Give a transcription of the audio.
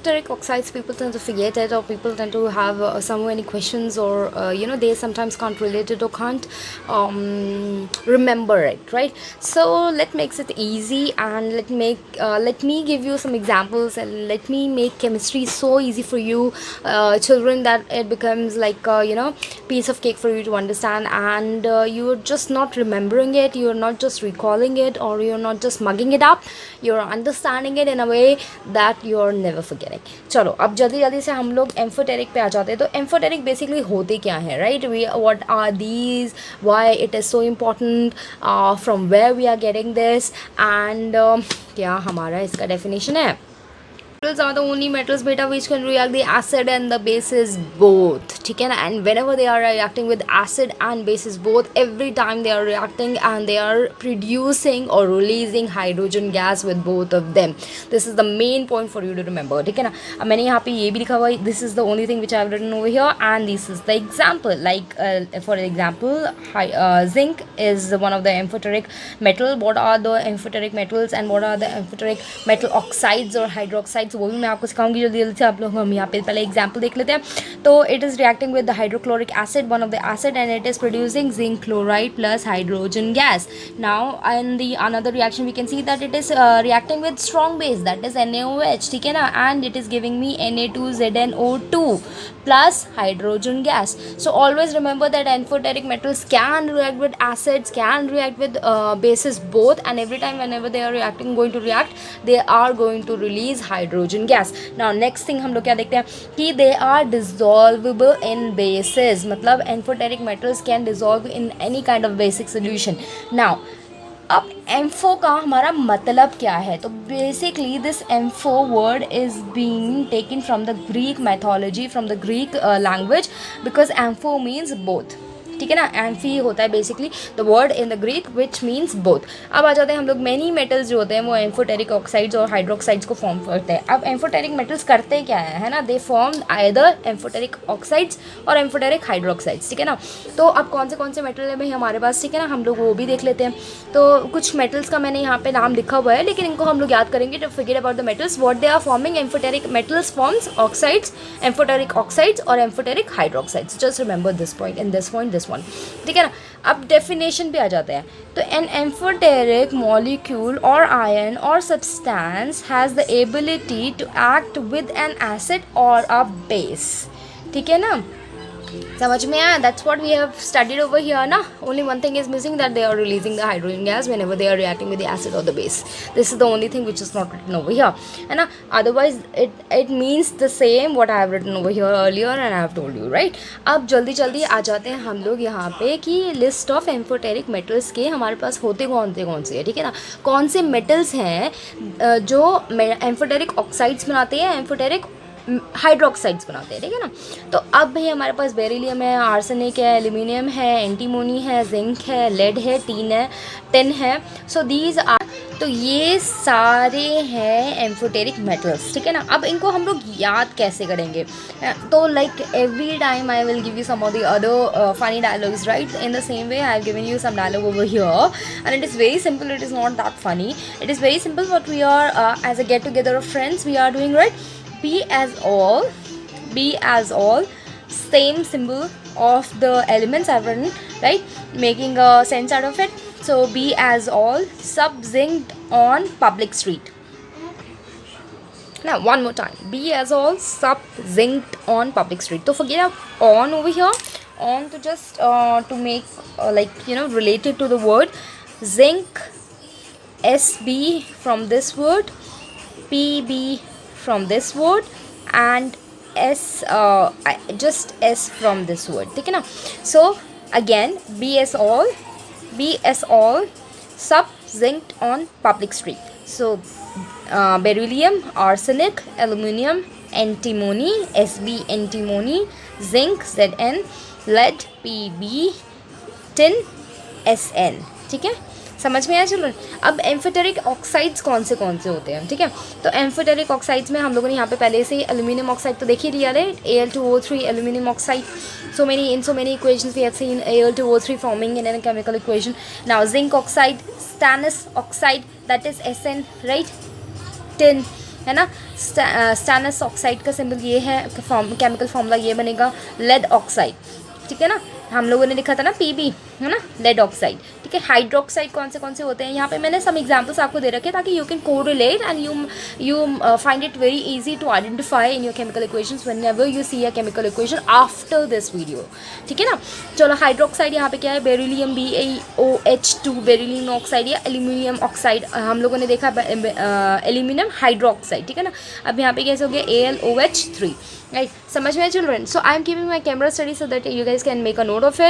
amphoteric oxides, people tend to forget it, or people tend to have so many questions, or they sometimes can't relate it or can't remember it, right? So let makes it easy, and let me give you some examples, and let me make chemistry so easy for you children, that it becomes like piece of cake for you to understand, and you're just not remembering it, you're not just recalling it, or you're not just mugging it up, you're understanding it in a way that you're never forgetting. चलो अब जल्दी जल्दी से हम लोग amphoteric पे आ जाते हैं. तो एम्फोटेरिक बेसिकली होते क्या है, right? We what are these, why it is so important, from where we are getting this, and क्या हमारा इसका डेफिनेशन है. Metals are the only metals beta which can react the acid and the bases both, ठीक है ना? And whenever they are reacting with acid and bases both, every time they are reacting and they are producing or releasing hydrogen gas with both of them. This is the main point for you to remember, ठीक है ना? अब मैंने यहाँ पे ये भी लिखा हुआ है, this is the only thing which I have written over here, and this is the example. Like for example, zinc is one of the amphoteric metal. What are the amphoteric metals and what are the amphoteric metal oxides or hydroxides? वो भी मैं आपको सिखाऊंगी जल्दी जल्दी से. आप लोग हम यहाँ पे पहले एग्जाम्पल देख लेते हैं. तो it is reacting with the hydrochloric acid, one of the acid, and it is producing zinc chloride plus hydrogen gas. Now in the another reaction we can see that it is reacting with strong base, that is NaOH, ठीक है ना? And it is giving me Na2ZnO2 plus hydrogen gas. So always remember that amphoteric metals can react with acids, can react with bases both, and every time whenever they are going to react, they are going to release hydrogen gas. Now next thing हम लोग क्या देखते हैं कि they are dissolvable in bases, मतलब amphoteric metals can dissolve in any kind of basic solution. Now अब ampho का हमारा मतलब क्या है? तो basically this ampho word is being taken from the Greek mythology, from the Greek language, because ampho means both, ठीक है ना? एम्फी होता है basically the word in the Greek which means both. अब आ जाते हैं हम लोग, मैनी मेटल्स जो होते हैं वो एम्फोटेरिक ऑक्साइड्स और हाइड्रोक्साइड्स को फॉर्म करते हैं. अब एम्फोटेरिक मेटल्स करते क्या है ना? They form either amphoteric oxides और एम्फोटेरिक हाइड्रोक्साइड्स, ठीक है ना? तो अब कौन से मेटल है भाई हमारे पास, ठीक है ना? हम लोग वो भी देख लेते हैं. तो कुछ मेटल्स का मैंने यहाँ पे नाम लिखा हुआ है, लेकिन इनको हम लोग याद करेंगे to figure about the metals what they are forming. Amphoteric metals forms oxides, amphoteric oxides और amphoteric hydroxides. Just remember this point and this point, this one, ठीक है ना? अब डेफिनेशन पे आ जाते हैं. तो एन एम्फोटेरिक मॉलिक्यूल और आयन और substance has the ability to act with an acid और अ बेस, ठीक है ना? समझ में आया? That's what we have studied over here ना. Only one thing is missing, that they are releasing the hydrogen gas whenever they are reacting with the acid और the base. This is the only thing which is not written over here, है ना? Otherwise it means the same what I have written over here earlier and I have told you, right? अब जल्दी जल्दी आ जाते हैं हम लोग यहाँ पे कि लिस्ट ऑफ एम्फोटेरिक मेटल्स के हमारे पास होते कौन से है, ठीक है ना? कौन से मेटल्स हैं जो एम्फोटेरिक ऑक्साइड्स बनाते हैं, एम्फोटेरिक हाइड्रोक्साइड्स बनाते हैं, ठीक है ना? तो अब भाई हमारे पास बेरिलियम है, आर्सेनिक है, एल्यूमिनियम है, एंटीमोनी है, जिंक है, लेड है, टिन है. सो दीज आर, तो ये सारे हैं एम्फोटेरिक मेटल्स, ठीक है ना? अब इनको हम लोग याद कैसे करेंगे? तो like every time I will give you some of the other funny dialogues, right? In the same way I have given you some dialogue over here, and it is very simple. It is not that funny. It is very simple. What we are as a get together of friends we are doing, right? Be as all, same symbol of the elements I've written, right? Making a sense out of it. So be as all, sub-zinced on public street. Now one more time, be as all, sub-zinced on public street. So forget out on over here, on to just to make like related to the word zinc, SB from this word, PB from this word, and just S from this word, ठीक है ना? So again, be as all, sub-zinced on public street. So beryllium, arsenic, aluminium, antimony, SB antimony, zinc Zn, lead Pb, tin Sn, ठीक है? समझ में आया children? अब amphoteric oxides कौन से होते हैं, ठीक है? तो एम्फोटेरिक ऑक्साइड्स में हम लोगों ने यहाँ पे पहले से ही एल्यूमिनियम ऑक्साइड तो देख ही लिया है, Al2O3 aluminium oxide. so many equations we have seen Al2O3 forming in a chemical equation. Now zinc oxide, stannous oxide, that is Sn, right? Tin, है ना। स्टेनस ऑक्साइड का सिंबल ये है, केमिकल फॉर्मूला ये बनेगा लेड ऑक्साइड, ठीक है ना। हम लोगों ने लिखा था ना पीबी, है ना, लेड ऑक्साइड, ठीक है। हाइड्रोक्साइड कौन से होते हैं, यहाँ पे मैंने सम एग्जांपल्स आपको दे रखे हैं ताकि you can correlate and you find it very easy to identify in your chemical equations whenever you see a chemical equation after this video, ठीक है ना। चलो हाइड्रोक्साइड यहाँ पे क्या है, बेरिलियम BaOH2 बेरिलियम ऑक्साइड या एल्यूमिनियम ऑक्साइड, हम लोगों ने देखा एल्यूमिनियम हाइड्रोक्साइड, ठीक है ना। अब यहाँ पे कैसे हो गया AlOH3, राइट। समझ में children? So I am keeping my camera study so that you guys can make a note of it.